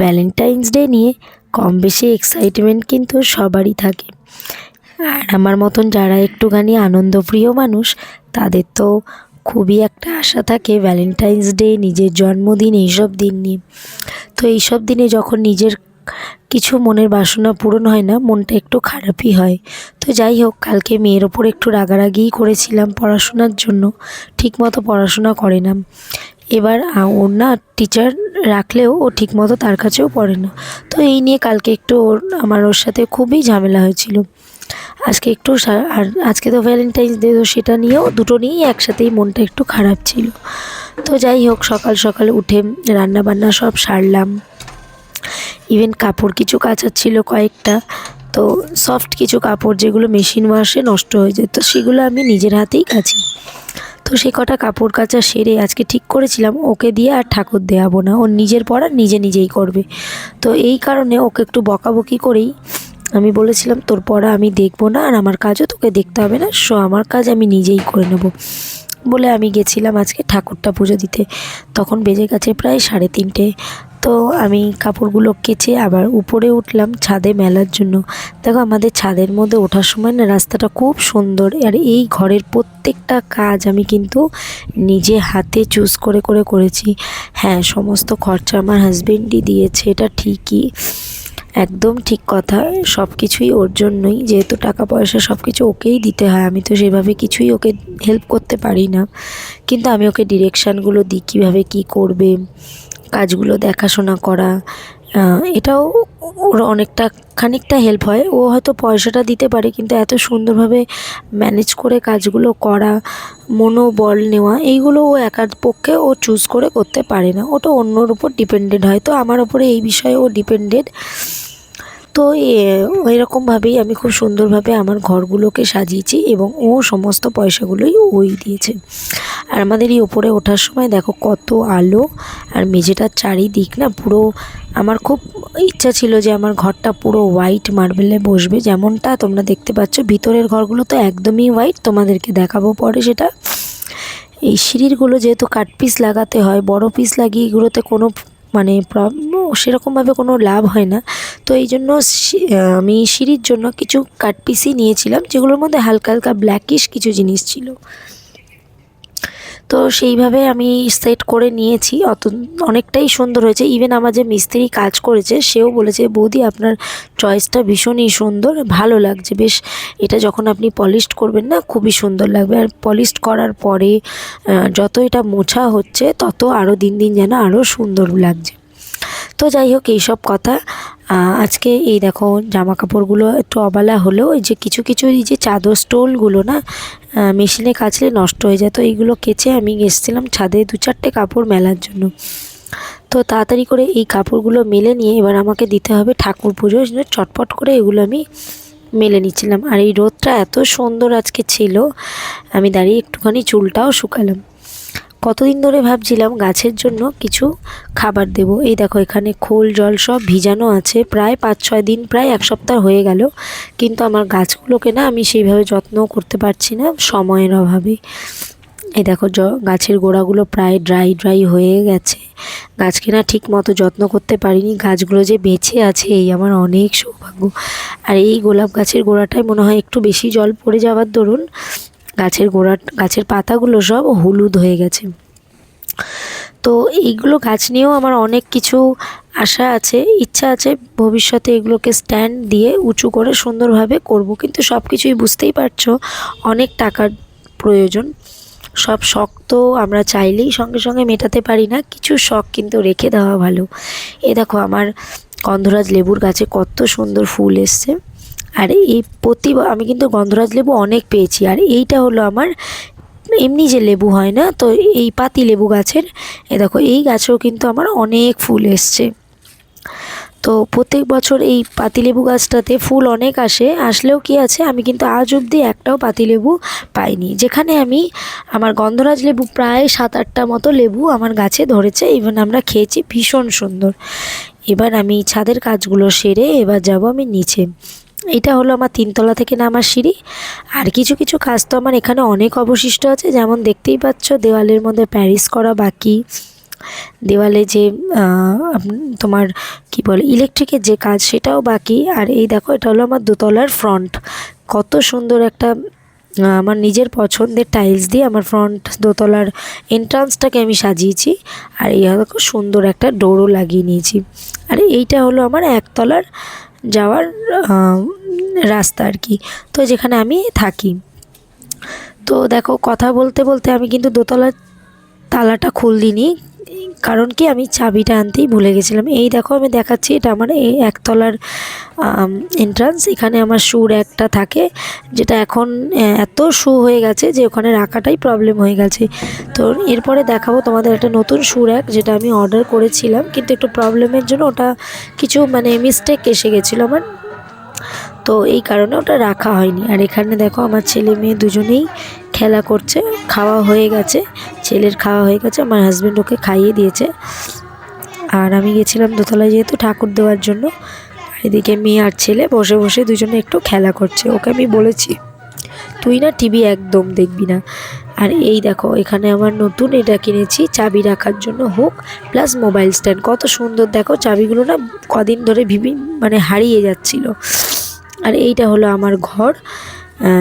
Valentine's day নিয়ে কম বেশি excitement কিন্তু সবারই থাকে। আর আমার মতন যারা একটুখানি আনন্দপ্রিয় মানুষ, তাদের তো খুবই একটা আশা থাকে ভ্যালেন্টাইন্স ডে, নিজের জন্মদিন, এইসব দিন নিয়ে। তো এইসব দিনে যখন নিজের কিছু মনের বাসনা পূরণ হয় না, মনটা একটু খারাপই হয়। তো যাই হোক, কালকে মেয়ের ওপর একটু রাগারাগিই করেছিলাম পড়াশোনার জন্য। ঠিকমতো পড়াশোনা করে না। এবার ওর না টিচার রাখলেও ও ঠিকমতো তার কাছেও পড়ে না। তো এই নিয়ে কালকে একটু ওর সাথে খুবই ঝামেলা হয়েছিল। আজকে একটু আর আজকে তো ভ্যালেন্টাইন্স ডে, তো সেটা নিয়েও দুটো নিয়েই একসাথেই মনটা একটু খারাপ ছিল। তো যাই হোক, সকাল সকাল উঠে রান্না বান্না সব সারলাম। ইভেন কাপড় কিছু কাচার ছিল কয়েকটা। তো সফট কিছু কাপড় যেগুলো মেশিন ওয়াশে নষ্ট হয়ে যায়, তো সেগুলো আমি নিজের হাতেই কাচি। তো সে কটা কাপড় কাচা সেরে আজকে ঠিক করেছিলাম ওকে দিয়ে আর ঠাকুর দেওয়াবো না, ওর নিজের পড়া নিজেই করবে। তো এই কারণে ওকে একটু বকাবকি করেই আমি বলেছিলাম, তোর পড়া আমি দেখবো না, আর আমার কাজও তোকে দেখতে হবে না, আমার কাজ আমি নিজেই করে নেব বলে আমি গেছিলাম আজকে ঠাকুরটা পুজো দিতে। তখন বেজে গেছে প্রায় 3:30। তো আমি কাপড়গুলো কেচে আবার উপরে উঠলাম ছাদে মেলার জন্য। দেখো, আমাদের ছাদের মধ্যে ওঠার সময় না রাস্তাটা খুব সুন্দর। আর এই ঘরের প্রত্যেকটা কাজ আমি কিন্তু নিজে হাতে চুজ করে করেছি। হ্যাঁ, সমস্ত খরচা আমার হাজবেন্ডই দিয়েছে, এটা ঠিকই, একদম ঠিক কথা। সব কিছুই ওর জন্যই, যেহেতু টাকা পয়সা সব কিছু ওকেই দিতে হয়। আমি তো সেভাবে কিছুই ওকে হেল্প করতে পারি না, কিন্তু আমি ওকে ডিরেকশানগুলো দিই কীভাবে কী করবে, কাজগুলো দেখাশোনা করা। এটাও ওর অনেকটা খানিকটা হেল্প হয়। ও হয়তো পয়সাটা দিতে পারে, কিন্তু এত সুন্দরভাবে ম্যানেজ করে কাজগুলো করা, মনোবল নেওয়া, এইগুলো ও একার পক্ষে ও চুজ করে করতে পারে না। ওটা অন্যর উপর ডিপেন্ডেড হয়। তো আমার ওপরে এই বিষয়ে ও ডিপেন্ডেড। তো এরকমভাবেই আমি খুব সুন্দরভাবে আমার ঘরগুলোকে সাজিয়েছি, এবং ও সমস্ত পয়সাগুলোই ওই দিয়েছে। আর আমাদের এই ওপরে ওঠার সময় দেখো কত আলো, আর মেঝেটার চারিদিক না পুরো, আমার খুব ইচ্ছা ছিল যে আমার ঘরটা পুরো হোয়াইট মার্বেলে বসবে, যেমনটা তোমরা দেখতে পাচ্ছ। ভিতরের ঘরগুলো তো একদমই হোয়াইট, তোমাদেরকে দেখাবো পরে সেটা। এই সিঁড়িরগুলো যেহেতু কাট পিস লাগাতে হয়, বড় পিস লাগিয়ে এগুলোতে কোনো মানে সেরকমভাবে কোনো লাভ হয় না। তো এই জন্য আমি সিঁড়ির জন্য কিছু কাট পিসই নিয়েছিলাম, যেগুলোর মধ্যে হালকা হালকা ব্ল্যাকিশ কিছু জিনিস ছিল। তো সেইভাবে আমি সেট করে নিয়েছি, অনেকটাই সুন্দর হয়েছে। ইভেন আমার যে মিস্ত্রি কাজ করেছে সেও বলেছে, বৌদি আপনার চয়েসটা ভীষণই সুন্দর, ভালো লাগছে বেশ। এটা যখন আপনি পলিশড করবেন না, খুবই সুন্দর লাগবে। আর পলিশড করার পরে যত এটা মোছা হচ্ছে, তত আরও দিন দিন যেন আরও সুন্দর লাগছে। তো যাই হোক, এইসব কথা। আজকে এই দেখো, জামা কাপড়গুলো একটু অবালা হলেও এই যে কিছু কিছু এই যে চাদর স্টোলগুলো না মেশিনে কাচলে নষ্ট হয়ে যায়। তো এইগুলো কেচে আমি এসেছিলাম ছাদে 2-4টে কাপড় মেলার জন্য। তো তাড়াতাড়ি করে এই কাপড়গুলো মেলে নিয়ে এবার আমাকে দিতে হবে ঠাকুর পুজো, চটপট করে এগুলো আমি মেলে নিচ্ছিলাম। আর এই রোদটা এত সুন্দর আজকে ছিল, আমি দাঁড়িয়ে একটুখানি চুলটাও শুকালাম। কতদিন ধরে ভাবছিলাম গাছের জন্য কিছু খাবার দেব। এই দেখো, এখানে খোল জল সব ভিজানো আছে, প্রায় 5-6 দিন, প্রায় 1 সপ্তাহ হয়ে গেল। কিন্তু আমার গাছগুলোকে না আমি সেইভাবে যত্নও করতে পারছি না, সময়ের অভাবে। এই দেখো, গাছের গোড়াগুলো প্রায় ড্রাই হয়ে গেছে। গাছকে না ঠিক মতো যত্ন করতে পারিনি, গাছগুলো যে বেঁচে আছে এই আমার অনেক সৌভাগ্য। আর এই গোলাপ গাছের গোড়াটায় মনে হয় একটু বেশি জল পড়ে যাওয়ার দরুন গাছের পাতাগুলো সব হলুদ হয়ে গেছে। তো এইগুলো গাছ নিয়েও আমার অনেক কিছু আশা আছে, ইচ্ছা আছে, ভবিষ্যতে এগুলোকে স্ট্যান্ড দিয়ে উঁচু করে সুন্দরভাবে করব। কিন্তু সব কিছুই বুঝতেই পারছো, অনেক টাকার প্রয়োজন। সব শখ তো আমরা চাইলেই সঙ্গে সঙ্গে মেটাতে পারি না, কিছু শখ কিন্তু রেখে দেওয়া ভালো। এ দেখো, আমার গন্ধরাজ লেবুর গাছে কত সুন্দর ফুল এসছে। আর এই আমি কিন্তু গন্ধরাজ লেবু অনেক পেয়েছি। আর এইটা হলো আমার এমনি যে লেবু হয় না, তো এই পাতি লেবু গাছের, এ দেখো এই গাছেও কিন্তু আমার অনেক ফুল এসছে। তো প্রত্যেক বছর এই পাতিলেবু গাছটাতে ফুল অনেক আসলেও কি আছে, আমি কিন্তু আজ অবধি একটাও পাতিলেবু পাইনি। যেখানে আমার গন্ধরাজ লেবু প্রায় 7-8টা মতো লেবু আমার গাছে ধরেছে, ইভেন আমরা খেয়েছি, ভীষণ সুন্দর। এবার আমি ছাদের কাজগুলো সেরে এবার যাব আমি নিচে। এটা হলো আমার 3তলা থেকে নামার সিঁড়ি। আর কিছু কিছু কাজ তো আমার এখানে অনেক অবশিষ্ট আছে, যেমন দেখতেই পাচ্ছ দেওয়ালের মধ্যে প্যারিস করা বাকি, দেওয়ালে যে তোমার কি বলে ইলেকট্রিকের যে কাজ সেটাও বাকি। আর এই দেখো এটা হলো আমার দোতলার ফ্রন্ট, কত সুন্দর একটা আমার নিজের পছন্দের টাইলস দিয়ে আমার ফ্রন্ট দোতলার এন্ট্রান্সটাকে আমি সাজিয়েছি। আর এই দেখো সুন্দর একটা ডোরও লাগিয়ে নিয়েছি। আর এইটা হলো আমার একতলার যাওয়ার রাস্তা আর কি, তো যেখানে আমি থাকি। তো দেখো কথা বলতে বলতে আমি কিন্তু দোতলার তালাটা খুলিনি, কারণ কি আমি চাবিটা আনতেই ভুলে গেছিলাম। এই দেখো আমি দেখাচ্ছি, এটা আমার এই একতলার এন্ট্রান্স। এখানে আমার শু একটা থাকে, যেটা এখন এত শু হয়ে গেছে যে ওখানে রাখাটাই প্রবলেম হয়ে গেছে। তো এরপরে দেখাবো তোমাদের একটা নতুন শু র্যাক, যেটা আমি অর্ডার করেছিলাম, কিন্তু একটু প্রবলেমের জন্য ওটা কিছু মানে মিস্টেক এসে গেছিলো আমার, তো এই কারণে ওটা রাখা হয়নি। আর এখানে দেখো আমার ছেলে মেয়ে দুজনেই খেলা করছে। খাওয়া হয়ে গেছে, ছেলের খাওয়া হয়ে গেছে, আমার হাজব্যান্ড ওকে খাইয়ে দিয়েছে। আর আমি গেছিলাম দোতলায় যেহেতু ঠাকুর দেওয়ার জন্য। আর এদিকে মেয়ে আর ছেলে বসে বসে দুজনে একটু খেলা করছে। ওকে আমি বলেছি তুই না টিভি একদম দেখবি না। আর এই দেখো এখানে আমার নতুন এটা কিনেছি চাবি রাখার জন্য, হুক প্লাস মোবাইল স্ট্যান্ড। কত সুন্দর দেখো, চাবিগুলো না কদিন ধরে মানে হারিয়ে যাচ্ছিলো। আর এইটা হলো আমার ঘর,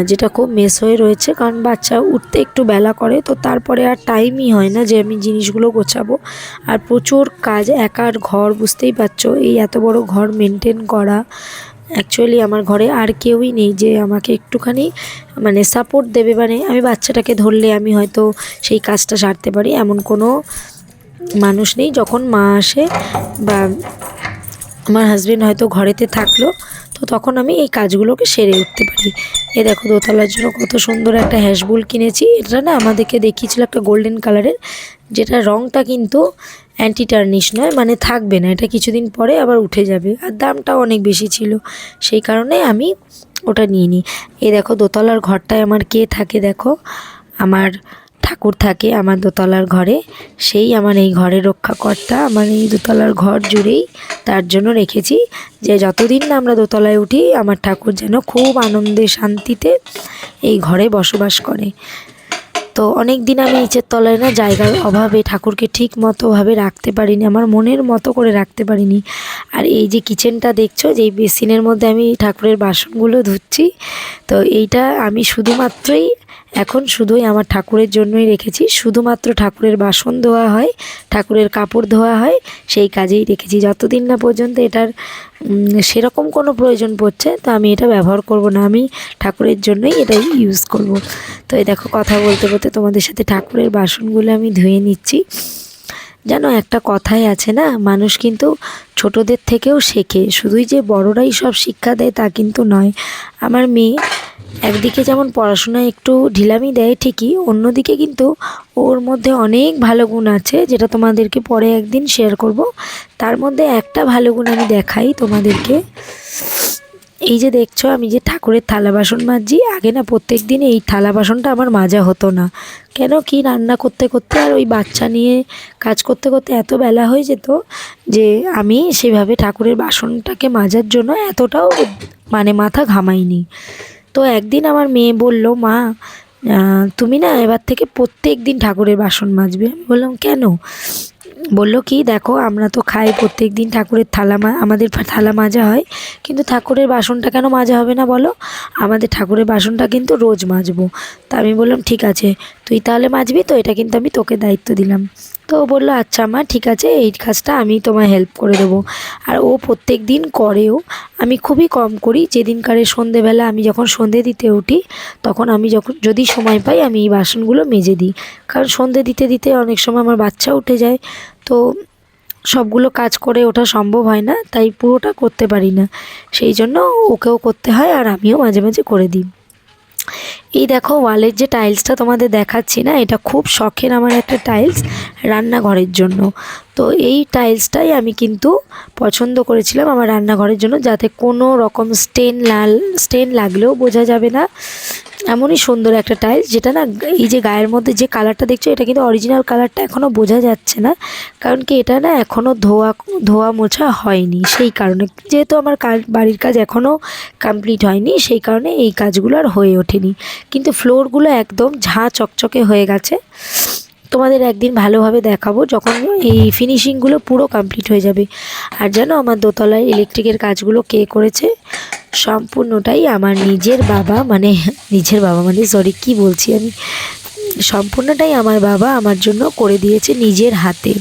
যেটা খুব মেস হয়ে রয়েছে, কারণ বাচ্চা উঠতে একটু বেলা করে, তো তারপরে আর টাইমই হয় না যে আমি জিনিসগুলো গোছাবো। আর প্রচুর কাজ, একার ঘর বুঝতেই পারছো, এই এত বড় ঘর মেনটেন করা। অ্যাকচুয়ালি আমার ঘরে আর কেউই নেই যে আমাকে একটুখানি মানে সাপোর্ট দেবে, মানে আমি বাচ্চাটাকে ধরলে আমি হয়তো সেই কাজটা সারতে পারি, এমন কোনো মানুষ নেই। যখন মা আসে বা আমার হাজব্যান্ড হয়তো ঘরেতে থাকলো, তো তখন আমি এই কাজগুলোকে সেরে উঠতে পারি। এ দেখো দোতলার জন্য কত সুন্দর একটা হ্যাশবুল কিনেছি। এটা না আমাদেরকে দেখিয়েছিল একটা গোল্ডেন কালারের, যেটা রঙটা কিন্তু অ্যান্টি টার্নিশ নয়, মানে থাকবে না, এটা কিছুদিন পরে আবার উঠে যাবে। আর দামটাও অনেক বেশি ছিল, সেই কারণে আমি ওটা নিয়ে নিই। এই দেখো দোতলার ঘরটায় আমার কে থাকে, দেখো আমার ঠাকুর থাকে আমার দোতলার ঘরে, সেই আমার এই ঘরের রক্ষাকর্তা। আমার এই দোতলার ঘর জুড়েই তার জন্য রেখেছি যে যতদিন না আমরা দোতলায় উঠি আমার ঠাকুর যেন খুব আনন্দে শান্তিতে এই ঘরে বসবাস করে। তো অনেক দিন আমি নিচের তলায় না জায়গার অভাবে ঠাকুরকে ঠিক মতোভাবে রাখতে পারিনি, আমার মনের মতো করে রাখতে পারিনি। আর এই যে কিচেনটা দেখছো, যেই বেসিনের মধ্যে আমি ঠাকুরের বাসনগুলো ধুচ্ছি, তো এইটা আমি শুধুমাত্রই এখন শুধুই আমার ঠাকুরের জন্যই রেখেছি। শুধুমাত্র ঠাকুরের বাসন ধোয়া হয়, ঠাকুরের কাপড় ধোয়া হয়, সেই কাজেই রেখেছি। যতদিন না পর্যন্ত এটার সেরকম কোনো প্রয়োজন পড়ছে, তো আমি এটা ব্যবহার করব না, আমি ঠাকুরের জন্যই এটা ইউজ করব। তো এই দেখো কথা বলতে বলতে তোমাদের সাথে ঠাকুরের বাসনগুলো আমি ধুয়ে নিচ্ছি। জানো একটা কথাই আছে না, মানুষ কিন্তু ছোটদের থেকেও শেখে, শুধুই যে বড়রাই সব শিক্ষা দেয় তা কিন্তু নয়। আমার মেয়ে একদিকে যেমন পড়াশোনায় একটু ঢিলামি দেয় ঠিকই, অন্যদিকে কিন্তু ওর মধ্যে অনেক ভালো গুণ আছে, যেটা তোমাদেরকে পরে একদিন শেয়ার করব। তার মধ্যে একটা ভালো গুণ আমি দেখাই তোমাদেরকে। এই যে দেখছো আমি যে ঠাকুরের থালা বাসন মাজছি, আগে না প্রত্যেক দিন এই থালা বাসনটা আমার মাজা হতো না। কেন কি রান্না করতে করতে আর ওই বাচ্চা নিয়ে কাজ করতে করতে এত বেলা হয়ে যেত যে আমি সেভাবে ঠাকুরের বাসনটাকে মাজার জন্য এতটাও মানে মাথা ঘামাইনি। তো একদিন আমার মেয়ে বলল, মা তুমি না এবার থেকে প্রত্যেক দিন ঠাকুরের বাসন মাজবে। আমি বললাম কেন? বলল কি, দেখো আমরা তো খাই প্রত্যেক দিন ঠাকুরের আমাদের থালা মাজা হয়, কিন্তু ঠাকুরের বাসনটা কেন মাজা হবে না বলো? আমাদের ঠাকুরের বাসনটা কিন্তু রোজ মাজবো। তা আমি বললাম ঠিক আছে, তুই তাহলে মাজবি তো, এটা কিন্তু আমি তোকে দায়িত্ব দিলাম। তো ও বললো আচ্ছা মা ঠিক আছে, এই কাজটা আমি তোমায় হেল্প করে দেবো। আর ও প্রত্যেক দিন করেও, আমি খুবই কম করি। যেদিনকারে সন্ধেবেলা আমি যখন সন্ধে দিতে উঠি, তখন আমি যদি সময় পাই আমি এই বাসনগুলো মেজে দিই, কারণ সন্ধে দিতে দিতে অনেক সময় আমার বাচ্চা উঠে যায়, তো সবগুলো কাজ করে ওঠা সম্ভব হয় না, তাই পুরোটা করতে পারি না। সেই জন্য ওকেও করতে হয় আর আমিও মাঝে মাঝে করে দিই। এই দেখো ওয়ালের যে টাইলসটা তোমাদের দেখাচ্ছি না, এটা খুব শখের আমার একটা টাইলস রান্নাঘরের জন্য। তো এই টাইলসটাই আমি কিন্তু পছন্দ করেছিলাম আমার রান্নাঘরের জন্য, যাতে কোনো রকম স্টেন লাগলেও বোঝা যাবে না, এমনই সুন্দর একটা টাইলস। যেটা না এই যে গায়ের মধ্যে যে কালারটা দেখছো, এটা কিন্তু অরিজিনাল কালারটা এখনও বোঝা যাচ্ছে না, কারণ কি এটা না এখনও ধোয়া মোছা হয়নি। সেই কারণে যেহেতু আমার বাড়ির কাজ এখনও কমপ্লিট হয়নি, সেই কারণে এই কাজগুলো আর হয়ে ওঠেনি। কিন্তু ফ্লোরগুলো একদম ঝাঁ চকচকে হয়ে গেছে। তোমাদের একদিন ভালোভাবে দেখাবো যখন এই ফিনিশিংগুলো পুরো কমপ্লিট হয়ে যাবে। আর জানো আমার দোতলায় ইলেকট্রিকের কাজগুলো কে করেছে? সম্পূর্ণটাই আমার নিজের বাবা, মানে সরি কী বলছি আমি, সম্পূর্ণটাই আমার বাবা আমার জন্য করে দিয়েছে নিজের হাতে।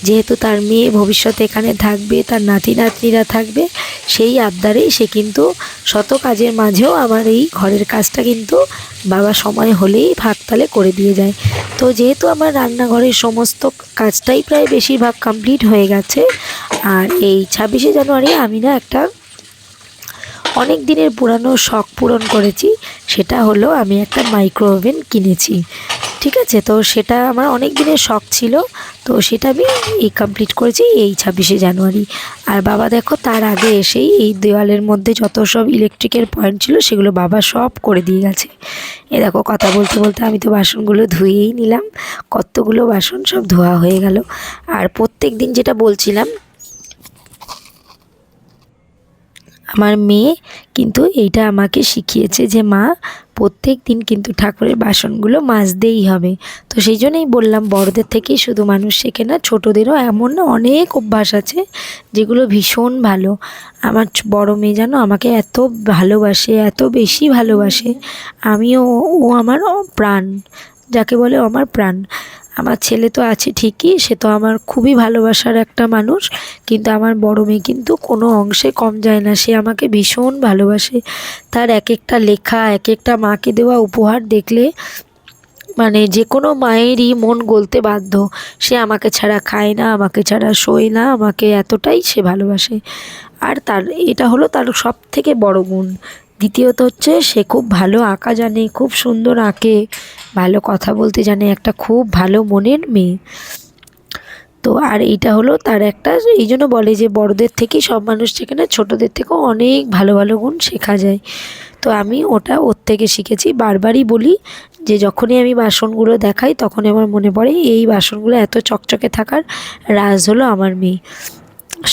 যেহেতু তার মেয়ে ভবিষ্যতে এখানে থাকবে, তার নাতি নাতনিরা থাকবে, সেই আবদারেই সে কিন্তু শত কাজের মাঝেও আমার এই ঘরের কাজটা কিন্তু বাবা সময় হলেই ভাগতালে করে দিয়ে যায়। তো যেহেতু আমার রান্নাঘরের সমস্ত কাজটাই প্রায় বেশিরভাগ কমপ্লিট হয়ে গেছে, আর এই 26শে জানুয়ারি আমি না একটা অনেক দিনের পুরানো শখ পূরণ করেছি। সেটা হলো আমি একটা মাইক্রো ওভেন কিনেছি। ঠিক আছে, তো সেটা আমার অনেক দিনের শখ ছিল, তো সেটা আমি কমপ্লিট করেছি এই 26শে জানুয়ারি। আর বাবা দেখো তার আগে এসেই এই দেওয়ালের মধ্যে যত সব ইলেকট্রিকের পয়েন্ট ছিল সেগুলো বাবা সব করে দিয়ে গেছে। এ দেখো কথা বলতে বলতে আমি তো বাসনগুলো ধুয়েই নিলাম, কতগুলো বাসন সব ধোয়া হয়ে গেল। আর প্রত্যেক দিন যেটা বলছিলাম, আমার মেয়ে কিন্তু এইটা আমাকে শিখিয়েছে যে মা প্রত্যেক দিন কিন্তু ঠাকুরের বাসনগুলো মাজতেই হবে। তো সেই জন্যই বললাম বড়দের থেকেই শুধু মানুষ শেখে না, ছোটোদেরও এমন অনেক অভ্যাস আছে যেগুলো ভীষণ ভালো। আমার বড় মেয়ে জানো আমাকে এত ভালোবাসে, এত বেশি ভালোবাসে, আমিও, ও আমার প্রাণ, যাকে বলে আমার প্রাণ। আমার ছেলে তো আছে ঠিকই, সে তো আমার খুবই ভালোবাসার একটা মানুষ, কিন্তু আমার বড় মেয়ে কিন্তু কোনো অংশে কম যায় না, সে আমাকে ভীষণ ভালোবাসে। তার এক একটা লেখা, এক একটা মাকে দেওয়া উপহার দেখলে মানে যে কোনো মায়েরই মন গলতে বাধ্য। সে আমাকে ছাড়া খায় না, আমাকে ছাড়া শোয় না, আমাকে এতটাই সে ভালোবাসে। আর তার এটা হলো তার সব থেকে বড় গুণ। দ্বিতীয়ত হচ্ছে সে খুব ভালো আঁকা জানে, খুব সুন্দর আঁকে, ভালো কথা বলতে জানে, একটা খুব ভালো মনের মেয়ে। তো আর এইটা হলো তার একটা, এই জন্য বলে যে বড়দের থেকেই সব মানুষ শেখে না, ছোটোদের থেকেও অনেক ভালো ভালো গুণ শেখা যায়। তো আমি ওটা ওর থেকে শিখেছি। বারবারই বলি যে যখনই আমি বাসনগুলো দেখাই তখনই আমার মনে পড়ে এই বাসনগুলো এত চকচকে থাকার রাজ হলো আমার মেয়ে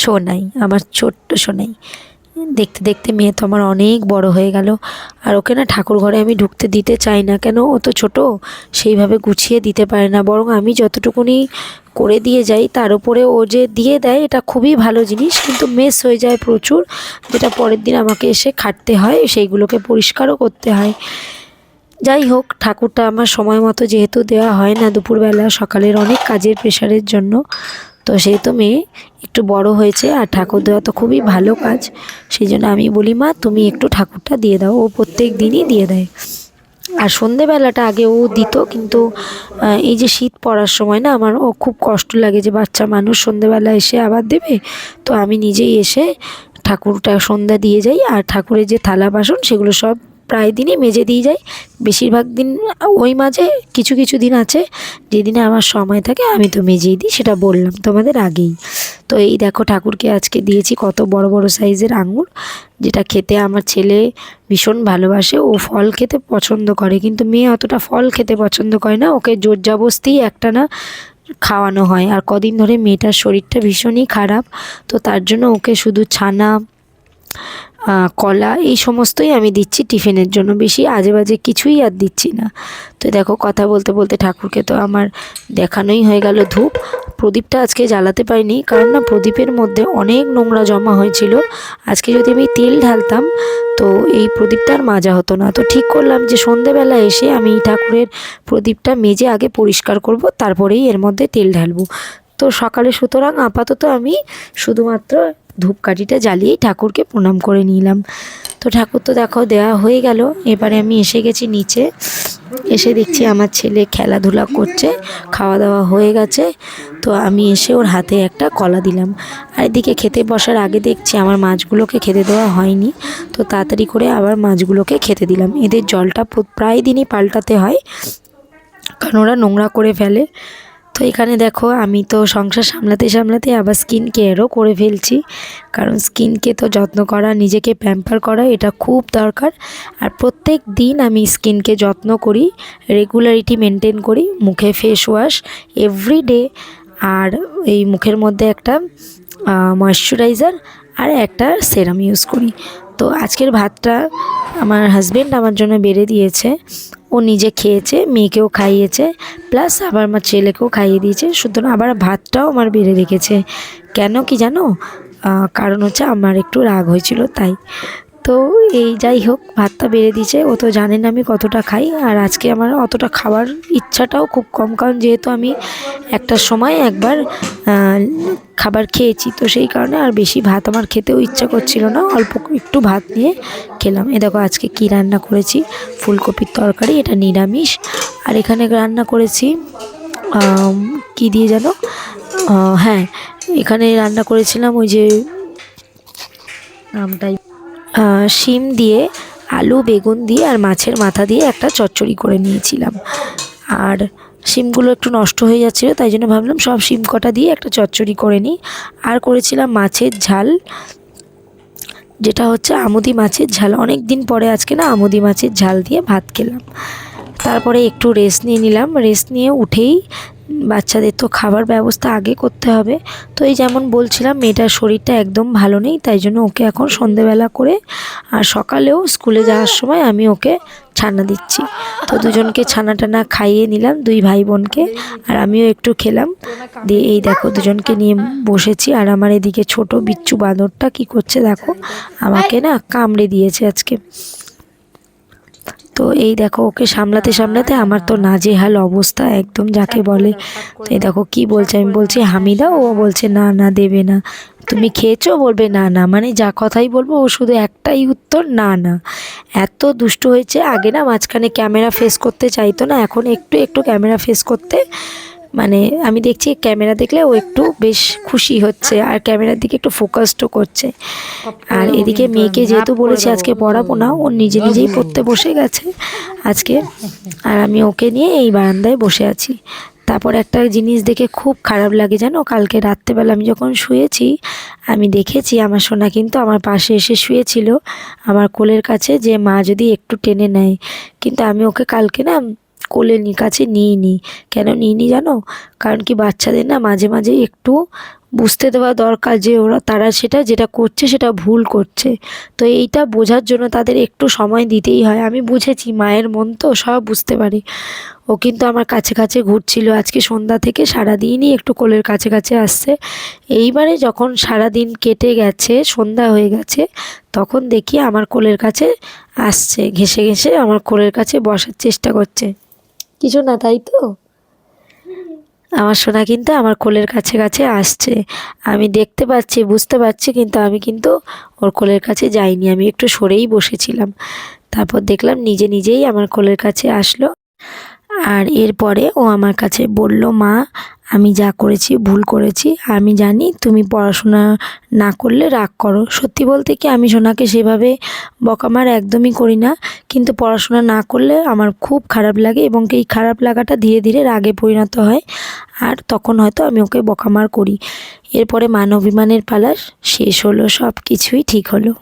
সোনাই, আমার ছোট্ট সোনাই। দেখতে দেখতে মেয়ে তো আমার অনেক বড় হয়ে গেল, আর ওকে না ঠাকুর ঘরে আমি ঢুকতে দিতে চাই না, কেন ও তো ছোটো, সেইভাবে গুছিয়ে দিতে পারে না। বরং আমি যতটুকুনি করে দিয়ে যাই তার উপরে ও যে দিয়ে দেয় এটা খুবই ভালো জিনিস, কিন্তু মেস হয়ে যায় প্রচুর, যেটা পরের দিন আমাকে এসে খাটতে হয়, সেইগুলোকে পরিষ্কারও করতে হয়। যাই হোক, ঠাকুরটা আমার সময় মতো যেহেতু দেওয়া হয় না দুপুরবেলা, সকালের অনেক কাজের প্রেশারের জন্য, তো সেহেতু মেয়ে একটু বড় হয়েছে, আর ঠাকুর দেওয়া তো খুবই ভালো কাজ। সেই জন্য আমি বলি মা তুমি একটু ঠাকুরটা দিয়ে দাও, ও প্রত্যেক দিনই দিয়ে দেয়। আর সন্ধেবেলাটা আগে ও দিত, কিন্তু এই যে শীত পড়ার সময় না আমার ও খুব কষ্ট লাগে যে বাচ্চা মানুষ সন্ধেবেলা এসে আবার দেবে। তো আমি নিজেই এসে ঠাকুরটা সন্ধ্যা দিয়ে যাই, আর ঠাকুরের যে থালা বাসন সেগুলো সব প্রায় দিনই মেজে দিয়ে যাই। বেশিরভাগ দিন ওই মাঝে কিছু কিছু দিন আছে যেদিনে আমার সময় থাকে আমি তো মেজেই দিই, সেটা বললাম তোমাদের আগেই। তো এই দেখো ঠাকুরকে আজকে দিয়েছি কত বড় বড় সাইজের আঙুর, যেটা খেতে আমার ছেলে ভীষণ ভালোবাসে। ও ফল খেতে পছন্দ করে, কিন্তু মেয়ে অতটা ফল খেতে পছন্দ করে না, ওকে জোর জবরদস্তি একটা না খাওয়ানো হয়। আর কদিন ধরে মেয়েটার শরীরটা ভীষণই খারাপ, তো তার জন্য ওকে শুধু ছানা, কলা এই সমস্তই আমি দিচ্ছি টিফিনের জন্য, বেশি আজে বাজে কিছুই আর দিচ্ছি না। তো দেখো কথা বলতে বলতে ঠাকুরকে তো আমার দেখানোই হয়ে গেল ধূপ। প্রদীপটা আজকে জ্বালাতে পারিনি, কারণ না প্রদীপের মধ্যে অনেক নোংরা জমা হয়েছিল। আজকে যদি আমি তেল ঢালতাম তো এই প্রদীপটা আর মাজা হতো না। তো ঠিক করলাম যে সন্ধেবেলা এসে আমি ঠাকুরের প্রদীপটা মেজে আগে পরিষ্কার করব, তারপরেই এর মধ্যে তেল ঢালবো। তো সকালে সুতরাং আপাতত আমি শুধুমাত্র ধূপকাঠিটা জ্বালিয়েই ঠাকুরকে প্রণাম করে নিলাম। তো ঠাকুর তো দেখো দেওয়া হয়ে গেল। এবারে আমি এসে গেছি নিচে, এসে দেখছি আমার ছেলে খেলাধুলা করছে, খাওয়া দাওয়া হয়ে গেছে। তো আমি এসে ওর হাতে একটা কলা দিলাম। আর এদিকে খেতে বসার আগে দেখছি আমার মাছগুলোকে খেতে দেওয়া হয়নি, তো তাড়াতাড়ি করে আবার মাছগুলোকে খেতে দিলাম। এদের জলটা প্রায় দিনই পাল্টাতে হয়, কারণ ওরা নোংরা করে ফেলে। তো এখানে দেখো আমি তো সংসার সামলাতে সামলাতে আবার স্কিন কেয়ারও করে ফেলছি, কারণ স্কিনকে তো যত্ন করা, নিজেকে প্যাম্পার করা এটা খুব দরকার। আর প্রত্যেক দিন আমি স্কিনকে যত্ন করি, রেগুলারিটি মেনটেন করি, মুখে ফেস ওয়াশ এভরিডে, আর এই মুখের মধ্যে একটা ময়শ্চারাইজার আর একটা সেরাম ইউজ করি। তো আজকের ভাতটা আমার হাজবেন্ড আমার জন্য বেড়ে দিয়েছে, ও নিজে খেয়েছে, মেয়েকেও খাইয়েছে, প্লাস আবার আমার ছেলেকেও খাইয়ে দিয়েছে। সুতরাং আবার ভাতটাও আমার বেড়ে রেখেছে। কেন কি জানো? কারণ হচ্ছে আমার একটু রাগ হয়েছিল তাই। তো এই যাই হোক, ভাতটা বেড়ে দিয়েছে, ও তো জানেন আমি কতটা খাই। আর আজকে আমার অতটা খাওয়ার ইচ্ছাটাও খুব কম, কারণ যেহেতু আমি একটার সময় একবার খাবার খেয়েছি, তো সেই কারণে আর বেশি ভাত আমার খেতেও ইচ্ছা করছিল না, অল্প একটু ভাত নিয়ে খেলাম। এ দেখো আজকে কী রান্না করেছি, ফুলকপির তরকারি, এটা নিরামিষ। আর এখানে রান্না করেছি কি দিয়ে যেন, হ্যাঁ এখানে রান্না করেছিলাম ওই যে নামটাই, শিম দিয়ে, আলু বেগুন দিয়ে আর মাছের মাথা দিয়ে একটা চচ্চড়ি করে নিয়েছিলাম। আর শিমগুলো একটু নষ্ট হয়ে যাচ্ছিলো, তাই জন্য ভাবলাম সব শিম কটা দিয়ে একটা চচ্চড়ি করে নিই। আর করেছিলাম মাছের ঝাল, যেটা হচ্ছে আমুদি মাছের ঝাল। অনেক দিন পরে আজকে না আমুদি মাছের ঝাল দিয়ে ভাত খেলাম। তারপরে একটু রেস্ট নিয়ে নিলাম। রেস্ট নিয়ে উঠেই বাচ্চাদের তো খাবার ব্যবস্থা আগে করতে হবে। তো এই যেমন বলছিলাম, মেয়েটার শরীরটা একদম ভালো নেই, তাই জন্য ওকে এখন সন্ধেবেলা করে আর সকালেও স্কুলে যাওয়ার সময় আমি ওকে ছানা দিচ্ছি। তো দুজনকে ছানা টানা খাইয়ে নিলাম, দুই ভাই বোনকে, আর আমিও একটু খেলাম। দিয়ে এই দেখো দুজনকে নিয়ে বসেছি। আর আমার এদিকে ছোট বিচ্ছু বাঁদরটা কি করছে দেখো, আমাকে না কামড়ে দিয়েছে আজকে। তো এই দেখো ওকে সামলাতে সামলাতে আমার তো নাজেহাল অবস্থা একদম, যাকে বলে। তো এই দেখো কি বলছে, আমি বলছি হামিদা, ও বলছে না না দেবে না। তুমি খেয়েছো? বলবে না না, মানে যা কথাই বলবো ও শুধু একটাই উত্তর, না না। এত দুষ্ট হয়েছে। আগে না মাঝখানে ক্যামেরা ফেস করতে চাইতো না, এখন একটু একটু ক্যামেরা ফেস করতে, মানে আমি দেখছি ক্যামেরা দেখলে ও একটু বেশ খুশি হচ্ছে, আর ক্যামেরার দিকে একটু ফোকাসডও করছে। আর এদিকে মেয়েকে যেহেতু বলেছি আজকে পড়াবো না, ও নিজে নিজেই পড়তে বসে গেছে আজকে। আর আমি ওকে নিয়ে এই বারান্দায় বসে আছি। তারপর একটা জিনিস দেখে খুব খারাপ লাগে জানো, কালকে রাত্রেবেলা আমি যখন শুয়েছি, আমি দেখেছি আমার সোনা কিন্তু আমার পাশে এসে শুয়েছিল আমার কোলের কাছে, যে মা যদি একটু টেনে নেয়। কিন্তু আমি ওকে কালকে না কোলের কাছে নিইনি। কেন নিইনি জানো? কারণ কি, বাচ্চাদের না মাঝে মাঝে একটু বুঝতে দেওয়া দরকার যে তারা সেটা যেটা করছে সেটা ভুল করছে। তো এইটা বোঝার জন্য তাদের একটু সময় দিতেই হয়। আমি বুঝেছি, মায়ের মন তো সব বুঝতে পারে। ও কিন্তু আমার কাছে কাছে ঘুরছিল আজকে সন্ধ্যা থেকে, সারাদিনই একটু কোলের কাছে কাছে আসছে। এইবারে যখন সারাদিন কেটে গেছে, সন্ধ্যা হয়ে গেছে, তখন দেখি আমার কোলের কাছে আসছে, ঘেঁষে ঘেঁষে আমার কোলের কাছে বসার চেষ্টা করছে। কিছু না, তাই তো? আমার সোনা কিন্তু আমার কোলের কাছে কাছে আসছে, আমি দেখতে পাচ্ছি, বুঝতে পারছি, কিন্তু আমি কিন্তু ওর কোলের কাছে যাইনি, আমি একটু সরেই বসেছিলাম। তারপর দেখলাম নিজে নিজেই আমার কোলের কাছে আসলো। আর এরপরে ও আমার কাছে বলল, মা আমি যা করেছি ভুল করেছি, আমি জানি তুমি পড়াশোনা না করলে রাগ করো। সত্যি বলতে কি, আমি সোনাকে সেভাবে বকামার একদমই করি না, কিন্তু পড়াশোনা না করলে আমার খুব খারাপ লাগে, এবং এই খারাপ লাগাটা ধীরে ধীরে রাগে পরিণত হয়, আর তখন হয়তো আমি ওকে বকামার করি। এরপরে মান অভিমানের পালা শেষ হলো, সব কিছুই ঠিক হলো।